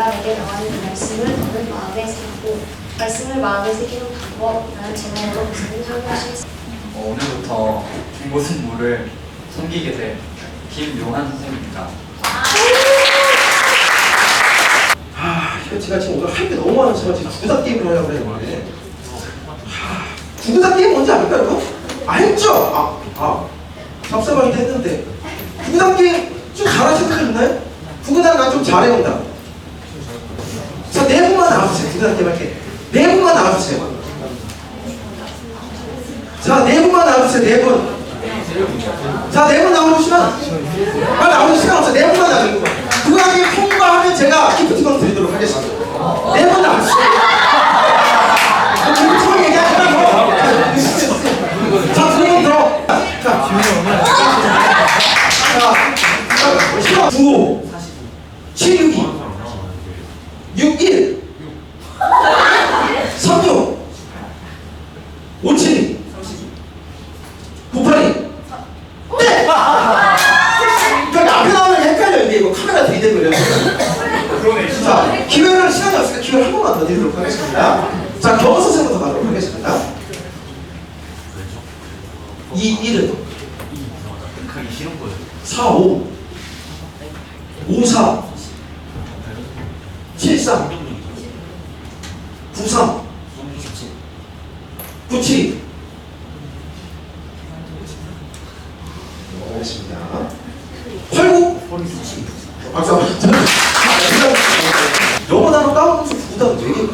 내가 내게 명하는 말씀을 너는 마음에 새기고 말씀을 마음에 새기는 방법이라는 제목으로 목사님 설교하시겠습니다. 오늘부터 모든 물을 섬기게 될 김용한 선생님입니다. 제가 지금 오늘 할 게 너무 많아서 지금 구구단 게임을 하려고 그랬는데 구구단 게임 뭔지 압니까 여러분? 알죠? 잡사방이 했는데 구구단 게임 좀 잘하시는 분 있나요? 구구단 난 좀 잘해온다. 자, 네 분만 나와주세요. 구구단 게임 할게. 네 분만 나와주세요. 자, 네 분만 나와주세요. 네 분. 자, 네 분 나와주시면 빨리 나오는 시간 없어요. 네 분만 나와주세요. 구구단 게임 통과하면 제가 기프티콘 드리도록 하겠습니다. 네 분 나와주세요. 처음 얘기하시면 자, 두 분 더. 자, 95 762 61 36 57 982 네! 그러니까 앞에 나오면 헷갈려요. 이거 카메라 들이대버려요. 자, 기회를 시간이 없으니까 기회를 한 번만 더 드리도록 하겠습니다. 자, 경호 선생부터 가도록 하겠습니다. 21은 45 54 73 93 97 알겠습니다. 89 박수 한번 영어 단어 까먹으면서 구구단 왜 얘기해?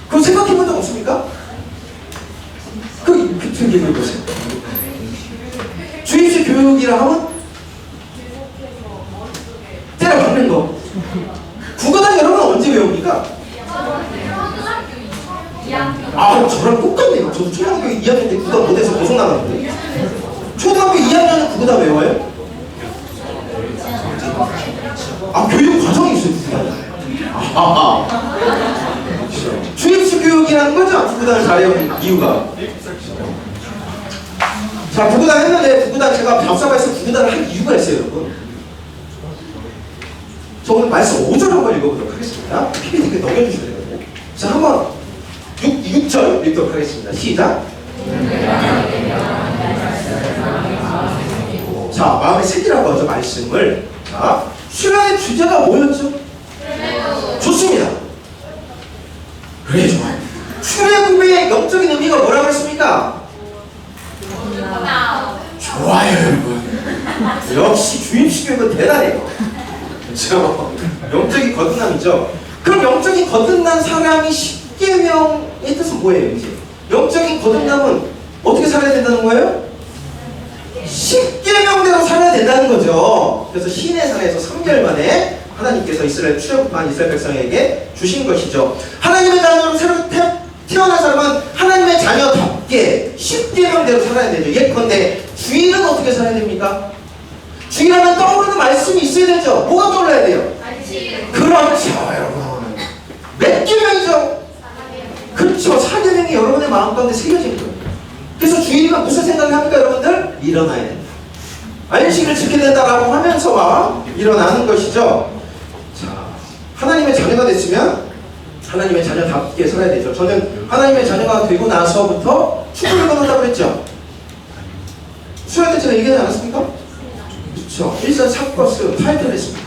그거 생각해본 적 없습니까? 그 얘기해보세요. 주입식 교육이라 하면 때려 박는 거. 구구단 여러분 언제 배웁니까? 저랑 똑같네요. 저도 초등학교 2학년 때 구구단 못해서 고성 나갔는데 초등학교 2학년은 구구단 외워요? 교육 과정이 있어요. 구구단. 주입식 교육이라는 거죠. 구구단을 잘해온 이유가. 자, 구구단 했는데 구구단 제가 답사가에서 구구단을 한 이유가 있어요, 여러분. 저 오늘 말씀 5절 한번 읽어보도록 하겠습니다. PPT 넘겨주셔야 되거든요. 자, 한번 6절 읽도록 하겠습니다. 시작. 자, 마음에 새기라고 하죠, 말씀을. 자, 수련의 주제가 뭐였죠? 좋습니다. 그래, 좋아요. 출애굽의 영적인 의미가 뭐라고 했습니까? 좋아요, 여러분. 역시 주임식 교육은 대단해요. 그렇죠? 영적인 거듭남이죠. 그럼 영적인 거듭난 사람이 10계명의 뜻은 뭐예요, 이제? 영적인 거듭남은 어떻게 살아야 된다는 거예요? 10계명대로 살아야 된다는 거죠. 그래서 시내산에서 3개월 만에 하나님께서 출애굽한 이스라엘 백성에게 주신 것이죠. 하나님의 자녀로 새로 태어난 사람은 하나님의 자녀답게 10계명대로 살아야 되죠. 예컨대 주일은 어떻게 살아야 됩니까? 주일하면 떠오르는 말씀이 있어야 되죠. 뭐가 떠올라야 돼요? 그렇죠, 여러분. 몇 계명이죠? 그렇죠. 4계명이 여러분의 마음 가운데 새겨진 거예요. 그래서 주일이면 무슨 생각을 합니까, 여러분들? 일어나야 된다. 안식일을 지켜야 된다라고 하면서 막 일어나는 것이죠. 자, 하나님의 자녀가 됐으면 하나님의 자녀답게 살아야 되죠. 저는 하나님의 자녀가 되고 나서부터 축구를 끊었다고 했죠. 수련 때 제가 얘기하지 않았습니까? 그렇죠. 일산 삭버스 타이틀을 했습니다.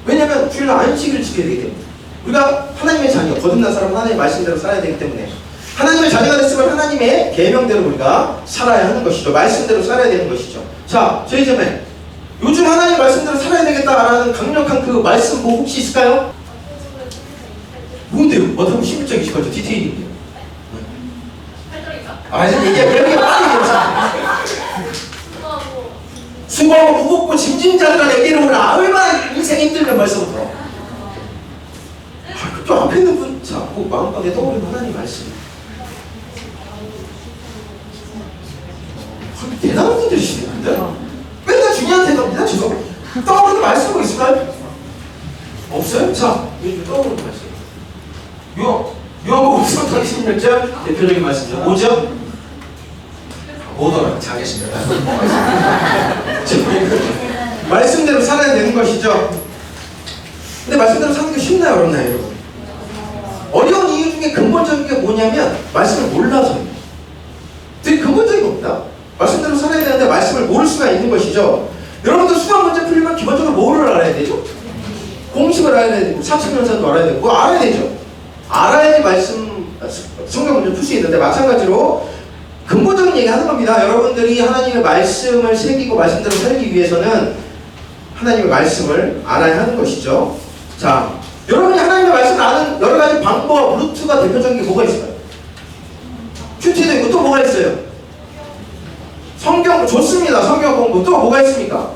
왜냐하면 주일날 안식일을 지켜야 되기 때문에. 우리가 하나님의 자녀, 거듭난 사람은 하나님의 말씀대로 살아야 되기 때문에 하나님의 자녀가 됐으면 하나님의 계명대로 우리가 살아야 하는 것이죠. 말씀대로 살아야 되는 것이죠. 자, 저희 집에 요즘 하나님 말씀대로 살아야 되겠다라는 강력한 그 말씀 뭐 혹시 있을까요? 뭔데요? 어떤 11장 20절 디테일인데요. 이제 얘기해. 그런 게 빨리 얘기하자. 수고하고 무겁고 짐진자들아 내게로 오라. 얼마나 인생 힘들면 벌써부터. 또 앞에 있는 분, 자, 꼭 마음가운데 떠오르는 하나님 말씀. 대단한 분들이시는데 맨날 주님한테 갑니다. 지금 떠오르는 말씀 뭐 있을까요? 없어요? 자, 요즘 떠오르는 말씀. 요한복음 3장 16절 대표적인 말씀이죠. 뭐죠? 뭐더라? 잘하겠습니다. 말씀대로 살아야 되는 것이죠. 것이죠. 근데 말씀대로 사는 게 쉽나요, 어렵나요, 여러분? 어려운 이유 중에 근본적인 게 뭐냐면 말씀을 몰라서예요. 되게 근본적인 겁니다. 말씀대로 살아야 되는데 말씀을 모를 수가 있는 것이죠. 여러분들 수학 문제 풀리면 기본적으로 뭐를 알아야 되죠? 공식을 알아야 되고 사칙연산도 알아야 되고 그거 알아야 되죠. 알아야지 성경 문제 풀 수 있는데 마찬가지로 근본적인 얘기 하는 겁니다. 여러분들이 하나님의 말씀을 새기고 말씀대로 살기 위해서는 하나님의 말씀을 알아야 하는 것이죠. 자, 여러분이 하나님의 말씀을 아는 여러 가지 방법, 루트가 대표적인 게 뭐가 있어요? 큐티도 있고 또 뭐가 있어요? 성경 좋습니다. 성경 공부 또 뭐가 있습니까?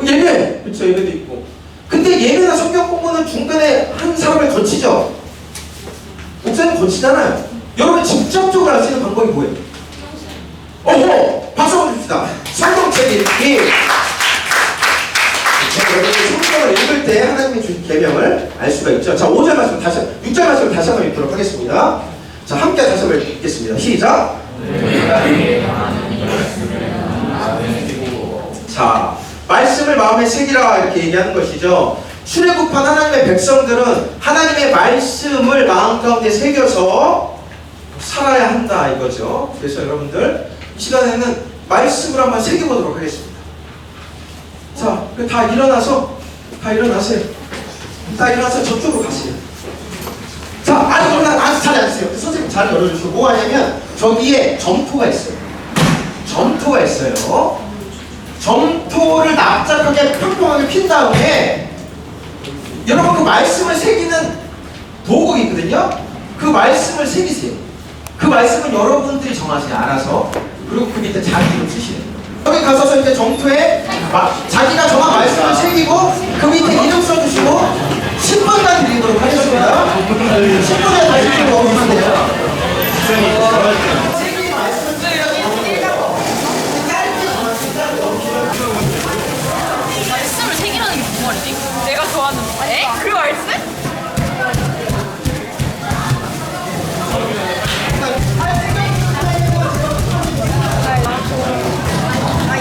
예배! 그렇죠. 예배도 있고. 근데 예배나 성경 공부는 중간에 한 사람을 거치죠. 목사님 거치잖아요. 여러분 직접적으로 할 수 있는 방법이 뭐예요? 박수 한번 줍시다. 성경책 읽기. 여러분 성경을 읽을 때 하나님이 주신 계명을 알 수가 있죠. 자, 6절 말씀 다시 한번 읽도록 하겠습니다. 자, 함께 다시 한번 읽겠습니다. 시작. 자, 말씀을 마음에 새기라 이렇게 얘기하는 것이죠. 출애굽한 하나님의 백성들은 하나님의 말씀을 마음 가운데 새겨서 살아야 한다 이거죠. 그래서 여러분들 이 시간에는 말씀을 한번 새겨보도록 하겠습니다. 자, 다 일어나세요. 다 일어나서 저쪽으로 가세요. 자, 아직 잘 앉으세요. 선생님 잘 열어주시고 뭐 하냐면 저기에 점토가 있어요. 점토를 납작하게 평평하게 핀 다음에 여러분 그 말씀을 새기는 도구가 있거든요. 그 말씀을 새기세요. 그 말씀은 여러분들이 정하세요. 알아서. 그리고 그 밑에 자기 이름 쓰시는 거예요. 여기 가서서 이제 점토에 자기가 정한 말씀을 새기고 그 밑에 이름 써주시고 10분간 드리도록 하겠습니다. 10분에 다시 좀 넣으면 돼요. 말씀을 새기라는 게 무슨 말이지? 내가 좋아하는 에? 그 말씀?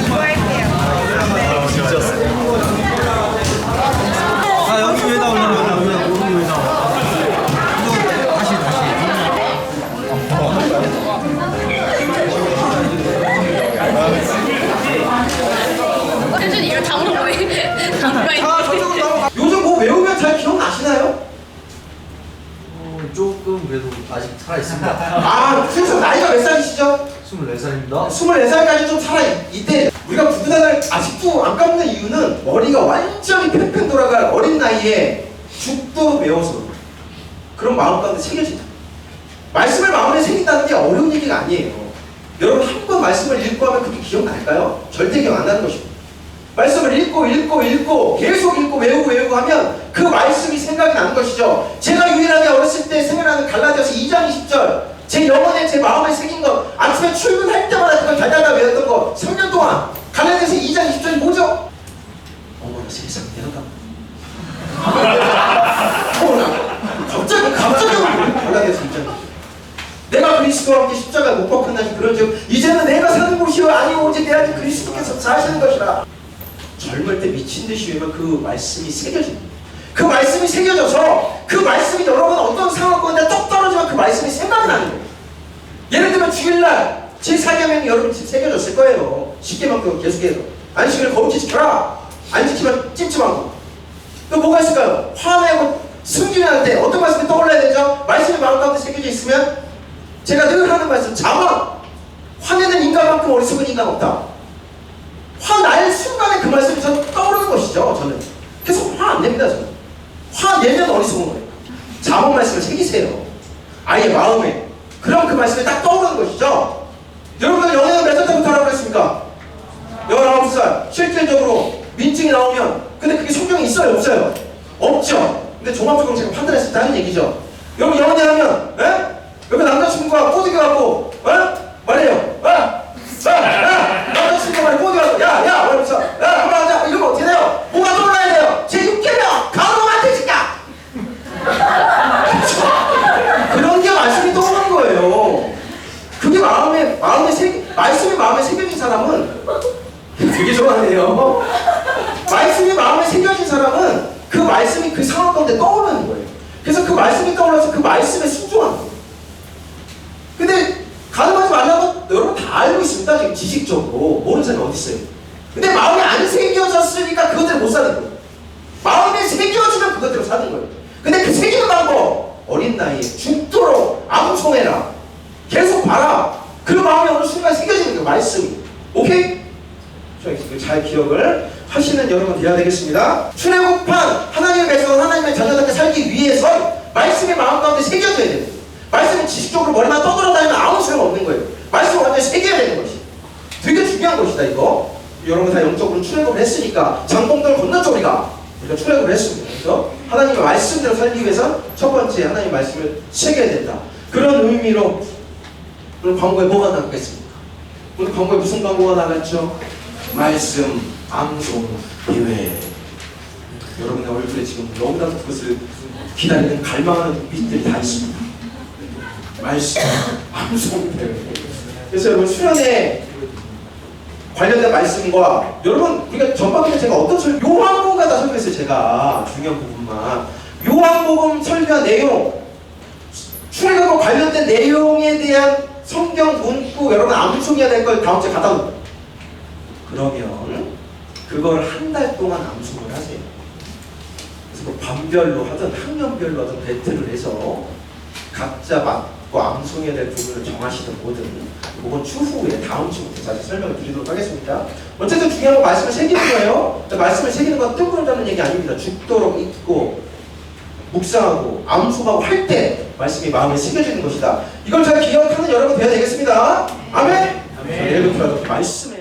이거 할게요. 여기 왜 나오냐? 여기 왜 나와? 이거 다시. 혜준이 이거 다 물어보네. 저쪽으로 넘어가. 요즘 뭐 외우면 잘 기억나시나요? 조금 그래도 아직 살아있습니다. 그래서 나이가 몇 살이시죠? 24살입니다. 24살까지 좀 살아있대. 우리가 부부단을 아직도 안 깎는 이유는 머리가 완전히 팽팽 돌아갈 어린 나이에 죽도록 외워서 그런 마음 가운데 새겨진다. 말씀을 마음에 새긴다는 게 어려운 얘기가 아니에요. 여러분 한 번 말씀을 읽고 하면 그게 기억날까요? 절대 기억 안 나는 것입니다. 말씀을 읽고 계속 읽고 외우고 하면 그 말씀이 생각이 나는 것이죠. 제가 유일하게 어렸을 때 생각나는 갈라디아서 2장 20절 제 영혼에 제 마음에 새긴 것 아침에 출근할 때마다 그걸 달달달 외웠던 거 3년 동안 갈라디아서 2장 20절이 뭐죠? 어머나 세상 내가 갑자기 갈라디아서 2장 20절 내가 그리스도와 함께 십자가에 못 박혔나니 그런즉 이제는 내가 사는 곳이요 아니 오직 내 안에 그리스도께서 사시는 것이라. 젊을 때 미친 듯이 외우면 그 말씀이 새겨집니다. 그 말씀이 새겨져서 그 말씀이 여러분 어떤 상황 가운데 뚝 떨어지면 그 말씀이 생각이 나는 거예요. 예를 들면 주일날 제4계명이 여러분 새겨졌을 거예요. 10개만 계속해서 안식을 거룩히 지켜라. 안 지키면 찜찜하고. 또 뭐가 있을까요? 화내고 승진할 때 어떤 말씀이 떠올라야 되죠? 말씀이 마음 가운데 새겨져 있으면 제가 늘 하는 말씀 자망. 화내는 인간만큼 어리석은 인간 없다. 화날 순간에 그 말씀이 저는 떠오르는 것이죠. 저는 계속 화 안 냅니다. 저는 화내면 어리석은 거예요. 자문 말씀을 새기세요. 아예 마음에. 그럼 그 말씀이 딱 떠오르는 것이죠. 여러분들 연애는 몇 살 때부터 하라고 그랬습니까? 19살. 실질적으로 민증이 나오면 근데 그게 성경에 있어요? 없어요? 없죠. 근데 종합적으로 제가 판단했을 때 하는 얘기죠. 여러분 연애하면 여기 남자친구가 꼬드겨갖고 말해요. 남자친구가 말해 꼬드겨갖고 야 말하면서 한번 하자 이러면 어떻게 돼요? 뭐가 떠올라야 돼요? 제6계명 가로만 되지까 그런 게 말씀이 떠오르는 거예요. 그게 말씀이 마음에 새겨진 사람은 되게 좋아하네요. 돼요. 말씀이 마음에 새겨진 사람은 그 말씀이 그 상황 가운데 떠오르는 거예요. 그래서 그 말씀이 떠올라서 그 말씀에 순종하는 거예요. 근데 가늠하지 말라고 여러분 다 알고 있습니다. 지금 지식적으로. 모르는 사람이 어디 있어요. 근데 마음에 안 새겨졌으니까 그것대로 못 사는 거예요. 마음에 새겨지면 그것대로 사는 거예요. 근데 그 새기는 방법, 어린 나이에 죽도록 암송해라. 계속 봐라. 그 마음이 어느 순간 새겨지는 거예요. 말씀이. 오케이? 잘 기억을 하시는 여러분 되어야 되겠습니다. 출애굽한 하나님의 백성, 하나님의 자녀답게 살기 위해서 말씀이 마음 가운데 새겨져야 됩니다. 말씀은 지식적으로 머리만 떠들어다니면 아무 소용 없는 거예요. 말씀을 완전히 새겨야 되는 것이 되게 중요한 것이다. 이거 여러분 다 영적으로 출애굽을 했으니까 장봉들 건넜죠. 우리가 출애굽을 했습니다. 그래서 하나님의 말씀대로 살기 위해서 첫 번째 하나님의 말씀을 새겨야 된다. 그런 의미로 오늘 광고에 뭐가 나갔겠습니까? 오늘 광고에 무슨 광고가 나갔죠? 말씀 암송 기회. 여러분의 얼굴에 지금 너무나 그것을 기다리는 갈망하는 눈빛들이 다 있습니다. 말씀 암송 대회. 그래서 여러분 수련회 관련된 말씀과 여러분 우리가 전반기에 제가 어떤 요한복음과 다 설교했어요. 제가 중요한 부분만 요한복음 설교한 내용, 출애굽과 관련된 내용에 대한 성경 문구 여러분 암송해야 될 걸 다음 주에 갖다 놓을게요. 그러면 그걸 한 달 동안 암송을 하세요. 그래서 뭐 반별로 하든 학년별로 하든 배틀을 해서 각자 맡고 암송해야 될 부분을 정하시든 뭐든 그건 추후에 다음 주부터 자세히 설명을 드리도록 하겠습니다. 어쨌든 중요한 건 말씀을 새기는 거예요. 말씀을 새기는 건 뜬구름 잡는 얘기 아닙니다. 죽도록 읽고 묵상하고 암송하고 할 때 말씀이 마음에 새겨지는 것이다. 이걸 잘 기억하는 여러분 되어야 되겠습니다. 아멘? 내일부터 말씀에